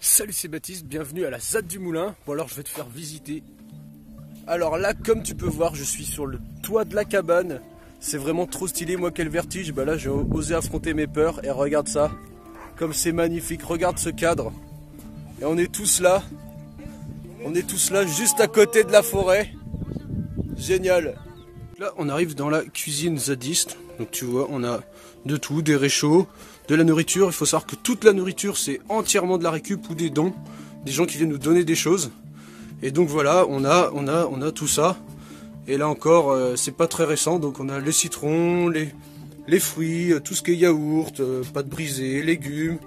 Salut, c'est Baptiste, bienvenue à la ZAD du Moulin. Bon alors je vais te faire visiter. Alors là, comme tu peux voir, je suis sur le toit de la cabane. C'est vraiment trop stylé, moi quel vertige. Bah là j'ai osé affronter mes peurs et regarde ça. Comme c'est magnifique, regarde ce cadre. Et on est tous là. On est tous là juste à côté de la forêt. Génial. Là on arrive dans la cuisine zadiste. Donc tu vois, on a de tout, des réchauds, de la nourriture. Il faut savoir que toute la nourriture c'est entièrement de la récup ou des dons. Des gens qui viennent nous donner des choses. Et donc voilà, on a tout ça. Et là encore, c'est pas très récent. Donc on a les citrons, les fruits, tout ce qui est yaourt, pâte brisée, légumes.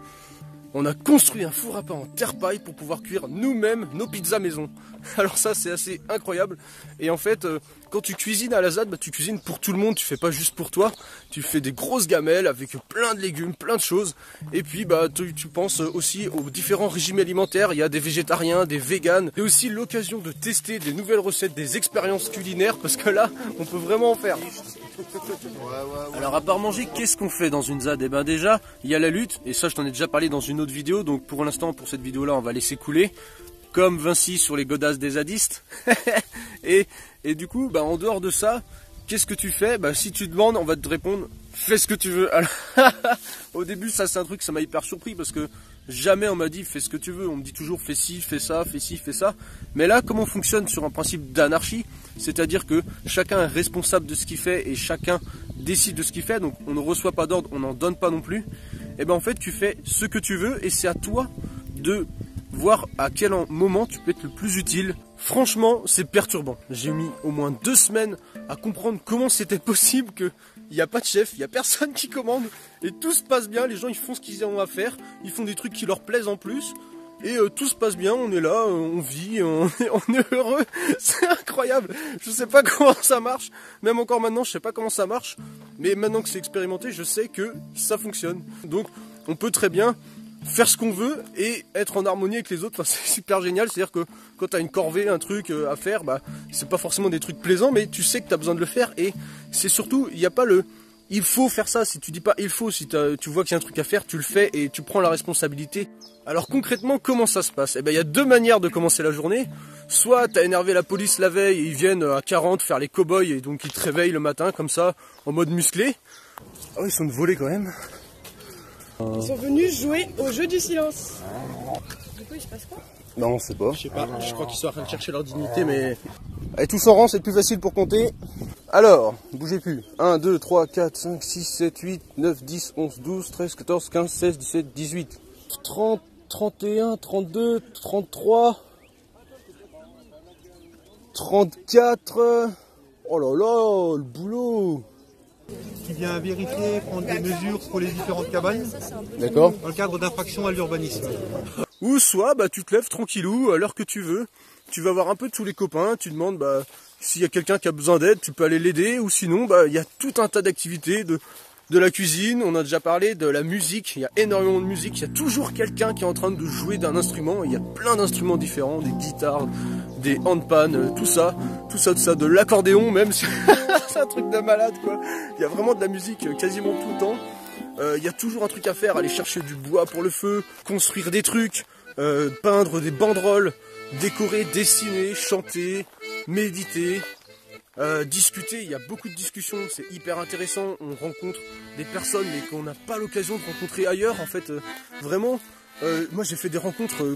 On a construit un four à pain en terre-paille pour pouvoir cuire nous-mêmes nos pizzas maison. Alors ça c'est assez incroyable. Et en fait, quand tu cuisines à la ZAD, bah, tu cuisines pour tout le monde, tu fais pas juste pour toi. Tu fais des grosses gamelles avec plein de légumes, plein de choses. Et puis bah tu penses aussi aux différents régimes alimentaires. Il y a des végétariens, des véganes. Et aussi l'occasion de tester des nouvelles recettes, des expériences culinaires. Parce que là, on peut vraiment en faire. Alors à part manger, qu'est-ce qu'on fait dans une ZAD? Eh ben déjà, il y a la lutte. Et ça je t'en ai déjà parlé dans une autre vidéo. Donc pour l'instant, pour cette vidéo là, on va laisser couler. Comme Vinci sur les godasses des zadistes. et du coup, bah, en dehors de ça, qu'est-ce que tu fais? Bah, si tu demandes, on va te répondre, fais ce que tu veux. Alors, au début, ça c'est un truc, ça m'a hyper surpris parce que jamais on m'a dit fais ce que tu veux. On me dit toujours fais ci, fais ça, fais ci, fais ça. Mais là, comme on fonctionne sur un principe d'anarchie, c'est-à-dire que chacun est responsable de ce qu'il fait et chacun décide de ce qu'il fait. Donc on ne reçoit pas d'ordre, on n'en donne pas non plus. Et ben en fait, tu fais ce que tu veux et c'est à toi de voir à quel moment tu peux être le plus utile. Franchement, c'est perturbant. J'ai mis au moins 2 semaines à comprendre comment c'était possible qu'il n'y a pas de chef, il n'y a personne qui commande et tout se passe bien. Les gens ils font ce qu'ils ont à faire, ils font des trucs qui leur plaisent en plus et tout se passe bien. On est là, on vit, on est heureux. C'est incroyable. Je sais pas comment ça marche. Même encore maintenant, je sais pas comment ça marche. Mais maintenant que c'est expérimenté, je sais que ça fonctionne. Donc, on peut très bien faire ce qu'on veut et être en harmonie avec les autres. Enfin, c'est super génial. C'est à dire que quand tu as une corvée, un truc à faire, bah c'est pas forcément des trucs plaisants, mais tu sais que tu as besoin de le faire. Et c'est surtout, il n'y a pas le il faut faire ça. Si tu dis pas il faut, si tu vois qu'il y a un truc à faire, tu le fais et tu prends la responsabilité. Alors concrètement, comment ça se passe? Eh ben, il y a 2 manières de commencer la journée. Soit tu as énervé la police la veille et ils viennent à 40 faire les cow-boys et donc ils te réveillent le matin comme ça en mode musclé. Ah oui, ils sont de voler quand même. Ils sont venus jouer au jeu du silence. Du coup, il se passe quoi? Non, on sait pas. Je sais pas, je crois qu'ils sont en train de chercher leur dignité, mais... Allez, tous en rang, c'est plus facile pour compter. Alors, bougez plus. 1, 2, 3, 4, 5, 6, 7, 8, 9, 10, 11, 12, 13, 14, 15, 16, 17, 18, 30, 31, 32, 33, 34... Oh là là, le boulot! Qui vient vérifier, prendre des mesures pour les différentes cabanes. D'accord. Dans le cadre d'infraction à l'urbanisme. Ou soit bah, tu te lèves tranquillou à l'heure que tu veux. Tu vas voir un peu tous les copains, tu demandes bah, s'il y a quelqu'un qui a besoin d'aide, tu peux aller l'aider. Ou sinon, bah, il y a tout un tas d'activités de la cuisine, on a déjà parlé de la musique, il y a énormément de musique, il y a toujours quelqu'un qui est en train de jouer d'un instrument, il y a plein d'instruments différents, des guitares, des handpans, tout ça, de l'accordéon même, c'est un truc de malade quoi. Il y a vraiment de la musique quasiment tout le temps, il y a toujours un truc à faire, aller chercher du bois pour le feu, construire des trucs, peindre des banderoles, décorer, dessiner, chanter, méditer. Discuter, il y a beaucoup de discussions, c'est hyper intéressant, on rencontre des personnes mais qu'on n'a pas l'occasion de rencontrer ailleurs en fait, vraiment, moi j'ai fait des rencontres,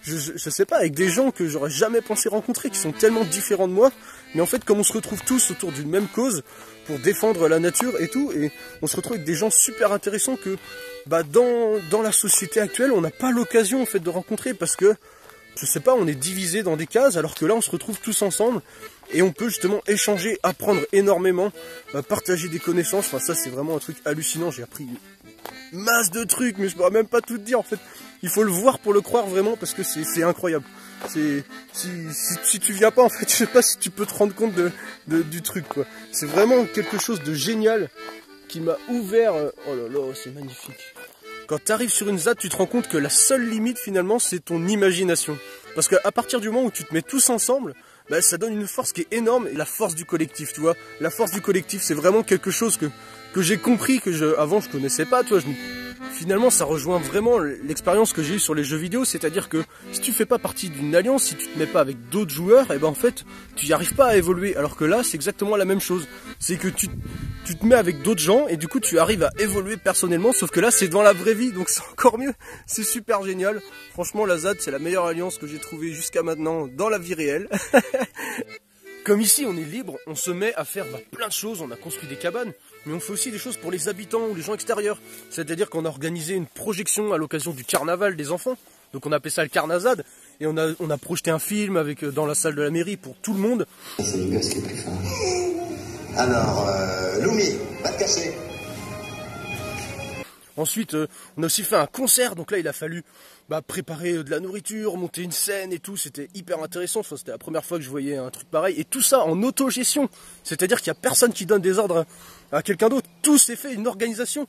je sais pas, avec des gens que j'aurais jamais pensé rencontrer, qui sont tellement différents de moi, mais en fait comme on se retrouve tous autour d'une même cause, pour défendre la nature et tout, et on se retrouve avec des gens super intéressants que bah, dans la société actuelle on n'a pas l'occasion en fait de rencontrer, parce que je sais pas, on est divisé dans des cases, alors que là on se retrouve tous ensemble et on peut justement échanger, apprendre énormément, partager des connaissances. Enfin ça c'est vraiment un truc hallucinant, j'ai appris une masse de trucs mais je pourrais même pas tout te dire en fait. Il faut le voir pour le croire vraiment parce que c'est incroyable. Si tu viens pas en fait, je sais pas si tu peux te rendre compte du truc quoi. C'est vraiment quelque chose de génial qui m'a ouvert, oh là là c'est magnifique. Quand tu arrives sur une ZAD, tu te rends compte que la seule limite finalement c'est ton imagination. Parce qu'à partir du moment où tu te mets tous ensemble, bah, ça donne une force qui est énorme, et la force du collectif, tu vois. La force du collectif, c'est vraiment quelque chose que j'ai compris, avant je connaissais pas, tu vois. Finalement, ça rejoint vraiment l'expérience que j'ai eue sur les jeux vidéo, c'est-à-dire que si tu fais pas partie d'une alliance, si tu te mets pas avec d'autres joueurs, et ben en fait, tu y arrives pas à évoluer. Alors que là, c'est exactement la même chose. C'est que tu te mets avec d'autres gens, et du coup, tu arrives à évoluer personnellement, sauf que là, c'est dans la vraie vie, donc c'est encore mieux. C'est super génial. Franchement, la ZAD, c'est la meilleure alliance que j'ai trouvée jusqu'à maintenant dans la vie réelle. Comme ici, on est libre, on se met à faire plein de choses, on a construit des cabanes, mais on fait aussi des choses pour les habitants ou les gens extérieurs. C'est-à-dire qu'on a organisé une projection à l'occasion du carnaval des enfants, donc on a appelé ça le Carnazade, et on a projeté un film dans la salle de la mairie pour tout le monde. C'est le gosse qui est plus fort. Alors, Loumi, va te cacher. Ensuite, on a aussi fait un concert, donc là il a fallu préparer de la nourriture, monter une scène et tout, c'était hyper intéressant, enfin, c'était la première fois que je voyais un truc pareil, et tout ça en autogestion, c'est-à-dire qu'il n'y a personne qui donne des ordres à quelqu'un d'autre, tout s'est fait, une organisation,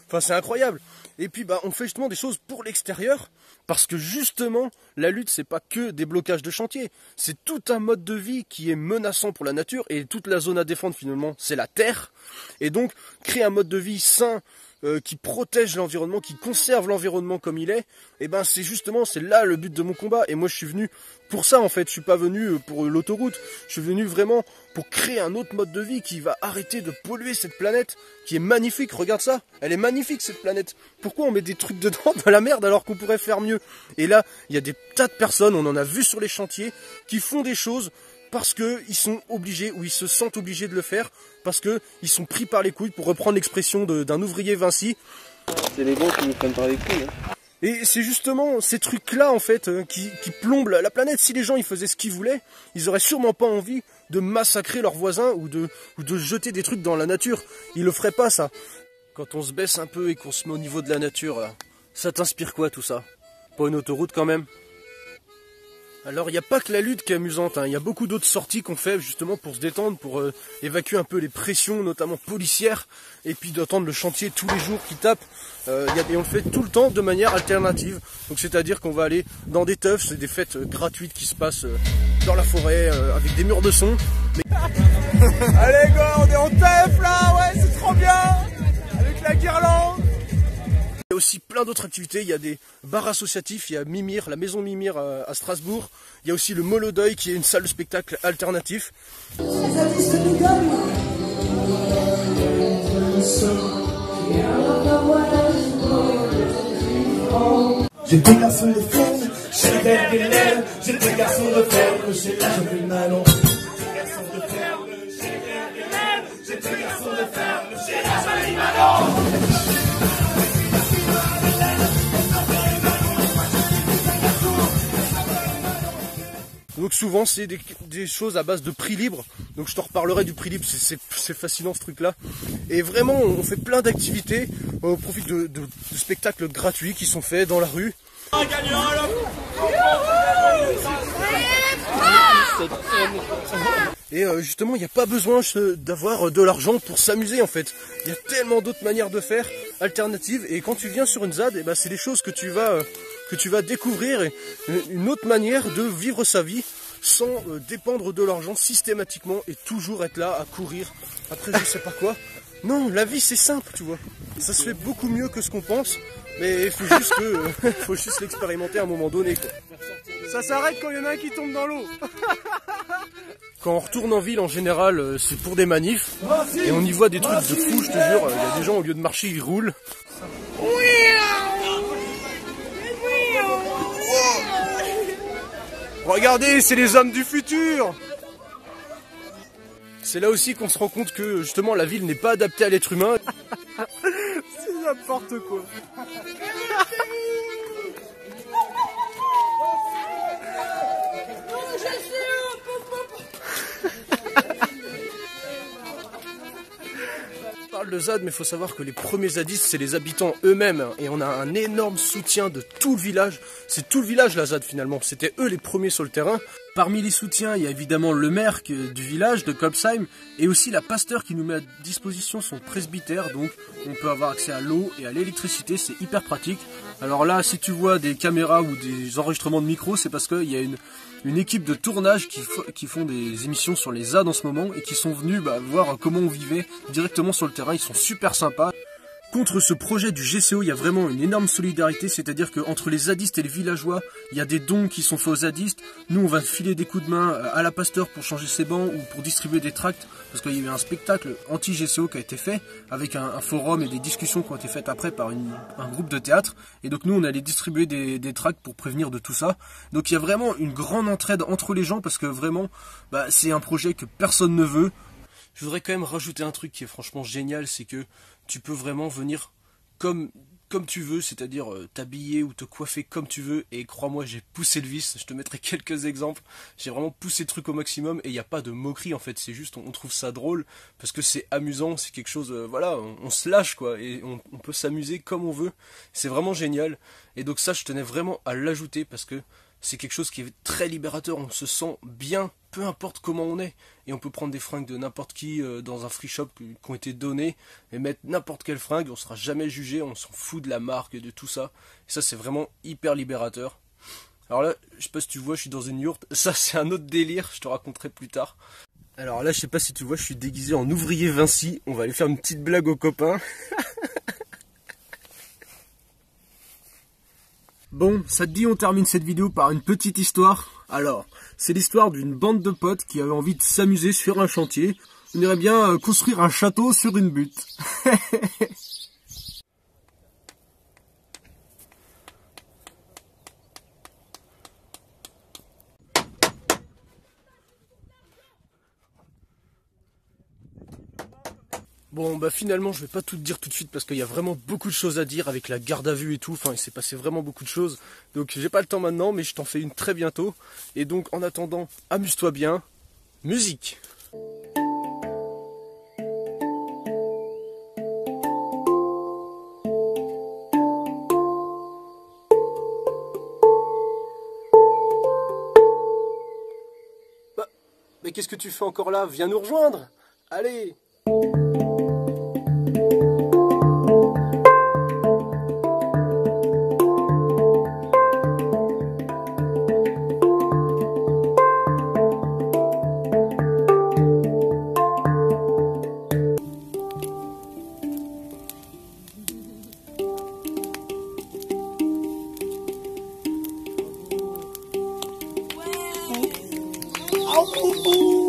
enfin c'est incroyable. Et puis on fait justement des choses pour l'extérieur, parce que justement, la lutte c'est pas que des blocages de chantier, c'est tout un mode de vie qui est menaçant pour la nature, et toute la zone à défendre finalement c'est la terre, et donc créer un mode de vie sain, qui protège l'environnement, qui conserve l'environnement comme il est, et c'est là le but de mon combat. Et moi je suis venu pour ça en fait, je suis pas venu pour l'autoroute, je suis venu vraiment pour créer un autre mode de vie qui va arrêter de polluer cette planète, qui est magnifique, regarde ça, elle est magnifique cette planète. Pourquoi on met des trucs dedans dans la merde alors qu'on pourrait faire mieux? Et là, il y a des tas de personnes, on en a vu sur les chantiers, qui font des choses parce qu'ils sont obligés, ou ils se sentent obligés de le faire, parce qu'ils sont pris par les couilles, pour reprendre l'expression d'un ouvrier Vinci. C'est les bons qui nous prennent par les couilles. Hein. Et c'est justement ces trucs-là, en fait, qui plombent la planète. Si les gens ils faisaient ce qu'ils voulaient, ils auraient sûrement pas envie de massacrer leurs voisins ou de jeter des trucs dans la nature. Ils le feraient pas, ça. Quand on se baisse un peu et qu'on se met au niveau de la nature, là, ça t'inspire quoi tout ça? Pas une autoroute quand même? Alors il n'y a pas que la lutte qui est amusante, hein. Il y a beaucoup d'autres sorties qu'on fait justement pour se détendre, pour évacuer un peu les pressions, notamment policières, et puis d'attendre le chantier tous les jours qui tape, et on le fait tout le temps de manière alternative. Donc c'est-à-dire qu'on va aller dans des teufs, c'est des fêtes gratuites qui se passent dans la forêt, avec des murs de son. Mais... Allez go, on est en teuf là, ouais c'est trop bien, avec la guirlande. Il y a aussi plein d'autres activités, il y a des bars associatifs, il y a Mimir, la maison Mimir à Strasbourg, il y a aussi le Molodeuil qui est une salle de spectacle alternatif. J'étais garçon de ferme, j'ai l'air des lèvres, j'étais garçon de ferme, j'ai l'âge de malon. J'étais garçon de ferme, j'ai l'air des lèvres, j'étais garçon de ferme, j'ai l'âge de malon. Donc souvent c'est des choses à base de prix libre, donc je te reparlerai du prix libre, c'est fascinant ce truc là. Et vraiment on fait plein d'activités au profit de spectacles gratuits qui sont faits dans la rue. Et justement il n'y a pas besoin d'avoir de l'argent pour s'amuser en fait. Il y a tellement d'autres manières de faire, alternatives, et quand tu viens sur une ZAD, c'est des choses que tu vas découvrir, et une autre manière de vivre sa vie sans dépendre de l'argent systématiquement et toujours être là à courir après je sais pas quoi. Non, la vie c'est simple, tu vois. Ça se fait beaucoup mieux que ce qu'on pense, mais il faut juste l'expérimenter à un moment donné, quoi. Ça s'arrête quand il y en a un qui tombe dans l'eau. Quand on retourne en ville en général, c'est pour des manifs, et on y voit des trucs de fou, je te jure. Il y a des gens au lieu de marcher ils roulent. Regardez, c'est les hommes du futur. C'est là aussi qu'on se rend compte que justement la ville n'est pas adaptée à l'être humain. C'est n'importe quoi. On parle de ZAD, mais il faut savoir que les premiers zadistes, c'est les habitants eux-mêmes, et on a un énorme soutien de tout le village. C'est tout le village la ZAD finalement, c'était eux les premiers sur le terrain. Parmi les soutiens, il y a évidemment le maire du village de Copsheim et aussi la pasteur qui nous met à disposition son presbytère, donc on peut avoir accès à l'eau et à l'électricité, c'est hyper pratique. Alors là, si tu vois des caméras ou des enregistrements de micros, c'est parce qu'il y a une équipe de tournage qui font des émissions sur les ZAD en ce moment et qui sont venus voir comment on vivait directement sur le terrain, ils sont super sympas. Contre ce projet du GCO, il y a vraiment une énorme solidarité, c'est-à-dire qu'entre les zadistes et les villageois, il y a des dons qui sont faits aux zadistes. Nous, on va filer des coups de main à la pasteur pour changer ses bancs ou pour distribuer des tracts, parce qu'il y a eu un spectacle anti-GCO qui a été fait, avec un forum et des discussions qui ont été faites après par un groupe de théâtre. Et donc nous, on allait distribuer des tracts pour prévenir de tout ça. Donc il y a vraiment une grande entraide entre les gens, parce que vraiment, c'est un projet que personne ne veut. Je voudrais quand même rajouter un truc qui est franchement génial, c'est que tu peux vraiment venir comme tu veux, c'est-à-dire t'habiller ou te coiffer comme tu veux, et crois-moi, j'ai poussé le vice, je te mettrai quelques exemples, j'ai vraiment poussé le truc au maximum, et il n'y a pas de moquerie en fait, c'est juste, on trouve ça drôle, parce que c'est amusant, c'est quelque chose, voilà, on se lâche quoi, et on peut s'amuser comme on veut, c'est vraiment génial, et donc ça je tenais vraiment à l'ajouter, parce que c'est quelque chose qui est très libérateur, on se sent bien, peu importe comment on est. Et on peut prendre des fringues de n'importe qui dans un free shop qui ont été données, et mettre n'importe quelle fringue, on sera jamais jugé, on s'en fout de la marque, de tout ça. Et ça c'est vraiment hyper libérateur. Alors là, je sais pas si tu vois, je suis dans une yourte, ça c'est un autre délire, je te raconterai plus tard. Alors là, je sais pas si tu vois, je suis déguisé en ouvrier Vinci, on va aller faire une petite blague aux copains. Bon, ça te dit, on termine cette vidéo par une petite histoire. Alors, c'est l'histoire d'une bande de potes qui avaient envie de s'amuser sur un chantier. On irait bien construire un château sur une butte. Bon finalement je vais pas tout te dire tout de suite parce qu'il y a vraiment beaucoup de choses à dire avec la garde à vue et tout, enfin il s'est passé vraiment beaucoup de choses, donc j'ai pas le temps maintenant mais je t'en fais une très bientôt, et donc en attendant, amuse-toi bien, musique. Mais qu'est-ce que tu fais encore là? Viens nous rejoindre, allez. Oh,